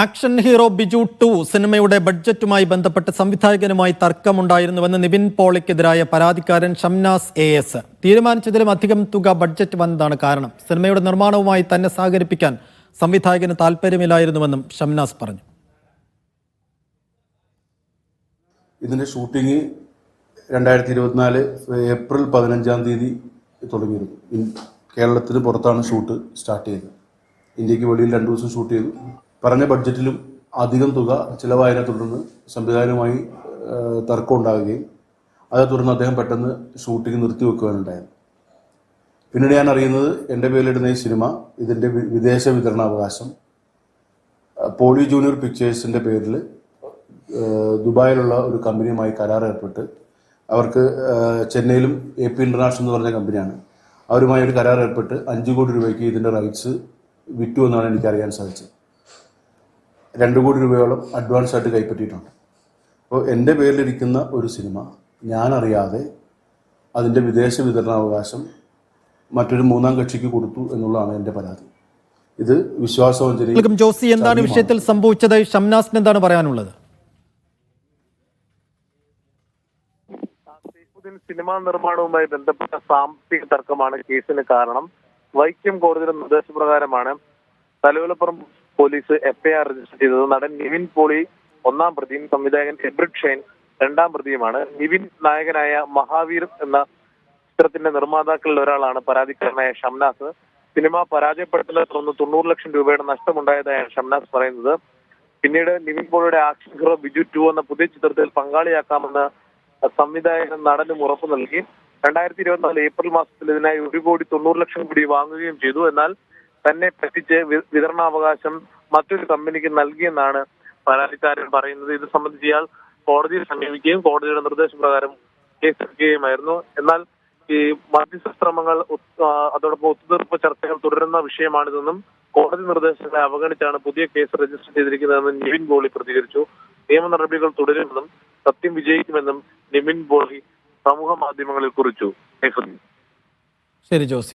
Action hero Biju 2 സിനിമയുടെ ബഡ്ജറ്റുമായി ബന്ധപ്പെട്ട് സംവിധായകനുമായി തർക്കമുണ്ടായിരുന്നുവെന്ന് നിവിൻ പോളിക്കെതിരായ പരാതിക്കാരൻ ഷംനാസ് AS. തീരുമാനിച്ചതിലും അധികം തുക ബഡ്ജറ്റ് വന്നതാണ് കാരണം. സിനിമയുടെ നിർമ്മാണവുമായി തന്നെ സഹകരിപ്പിക്കാൻ സംവിധായകന് താല്പര്യമില്ലായിരുന്നുവെന്നും ഷംനാസ് പറഞ്ഞു. ഇതിന്റെ ഷൂട്ടിംഗ് 2024 ഏപ്രിൽ 15 തുടങ്ങിയിരുന്നു. കേരളത്തിന് പുറത്താണ് ഷൂട്ട് സ്റ്റാർട്ട് ചെയ്തത്. ഇന്ത്യക്ക് വെളിയിൽ 2 ദിവസം ഷൂട്ട് ചെയ്തു. പറഞ്ഞ ബഡ്ജറ്റിലും അധികം തുക ചിലവായതിനെ തുടർന്ന് സംവിധായകനുമായി തർക്കം ഉണ്ടാവുകയും അതേ തുടർന്ന് അദ്ദേഹം പെട്ടെന്ന് ഷൂട്ടിംഗ് നിർത്തിവെക്കുകയാണുണ്ടായത്. പിന്നീട് ഞാൻ അറിയുന്നത് എൻ്റെ പേരിലിടുന്ന ഈ സിനിമ ഇതിൻ്റെ വിദേശ വിതരണാവകാശം പോളി ജൂനിയർ പിക്ചേഴ്സിൻ്റെ പേരിൽ ദുബായിലുള്ള ഒരു കമ്പനിയുമായി കരാർ ഏർപ്പെട്ട് അവർക്ക് ചെന്നൈയിലും AP ഇൻ്റർനാഷണൽ എന്ന് പറഞ്ഞ കമ്പനിയാണ്, അവരുമായി ഒരു കരാർ ഏർപ്പെട്ട് 5 കോടി രൂപയ്ക്ക് ഇതിൻ്റെ റൈറ്റ്സ് വിറ്റു എന്നാണ് എനിക്കറിയാൻ സാധിച്ചത്. 2 കോടി രൂപയോളം അഡ്വാൻസ് ആയിട്ട് കൈപ്പറ്റിയിട്ടുണ്ട്. അപ്പോൾ എൻ്റെ പേരിലിരിക്കുന്ന ഒരു സിനിമ ഞാനറിയാതെ അതിൻ്റെ വിദേശ വിതരണാവകാശം മറ്റൊരു 3-ാം കക്ഷിക്ക് കൊടുത്തു എന്നുള്ളതാണ് എൻ്റെ പരാതി. ഇത് വിശ്വാസവഞ്ചനയും. ജോസി, എന്താണ് വിഷയത്തിൽ സംഭവിച്ചത്? ഷംനാസിന് എന്താണ് പറയാനുള്ളത്? സിനിമാ നിർമ്മാണവുമായി ബന്ധപ്പെട്ട സാമ്പത്തിക തർക്കമാണ് കേസിന് കാരണം. വൈക്കം കോടതിയുടെ നിർദ്ദേശപ്രകാരമാണ് തലയോലപ്പുറം പോലീസ് FIR രജിസ്റ്റർ ചെയ്തത്. നടൻ നിവിൻ പോളി 1-ാം പ്രതിയും സംവിധായകൻ എബ്രിഡ് ഷൈൻ 2-ാം പ്രതിയുമാണ്. നിവിൻ നായകനായ മഹാവീർ എന്ന ചിത്രത്തിന്റെ നിർമ്മാതാക്കളിൽ ഒരാളാണ് പരാതിക്കാരനായ ഷംനാസ്. സിനിമ പരാജയപ്പെടുത്തുന്നതിനെ തുടർന്ന് 90 ലക്ഷം രൂപയുടെ നഷ്ടമുണ്ടായതായാണ് ഷംനാസ് പറയുന്നത്. പിന്നീട് നിവിൻ പോളിയുടെ ആക്ഷൻ ഹീറോ ബിജു 2 എന്ന പുതിയ ചിത്രത്തിൽ പങ്കാളിയാക്കാമെന്ന് സംവിധായകൻ നടനും ഉറപ്പു നൽകി. 2024 ഏപ്രിൽ മാസത്തിൽ ഇതിനായി 1,90 ലക്ഷം കൂടി വാങ്ങുകയും ചെയ്തു. എന്നാൽ തന്നെ പറ്റിച്ച് വിതരണാവകാശം മറ്റൊരു കമ്പനിക്ക് നൽകിയെന്നാണ് പരാതിക്കാരൻ പറയുന്നത്. ഇത് സംബന്ധിച്ച് ഇയാൾ കോടതിയെ സമീപിക്കുകയും കോടതിയുടെ നിർദ്ദേശപ്രകാരം കേസെടുക്കുകയുമായിരുന്നു. എന്നാൽ ഈ മധ്യസ്ഥ അതോടൊപ്പം ഒത്തുതീർപ്പ് ചർച്ചകൾ തുടരുന്ന വിഷയമാണിതെന്നും കോടതി നിർദ്ദേശങ്ങളെ അവഗണിച്ചാണ് പുതിയ കേസ് രജിസ്റ്റർ ചെയ്തിരിക്കുന്നതെന്നും നിവിൻ പോളി പ്രതികരിച്ചു. നിയമ നടപടികൾ തുടരുമെന്നും സത്യം വിജയിക്കുമെന്നും നിവിൻ പോളി സമൂഹ മാധ്യമങ്ങളിൽ കുറിച്ചു. ശരി ജോസി.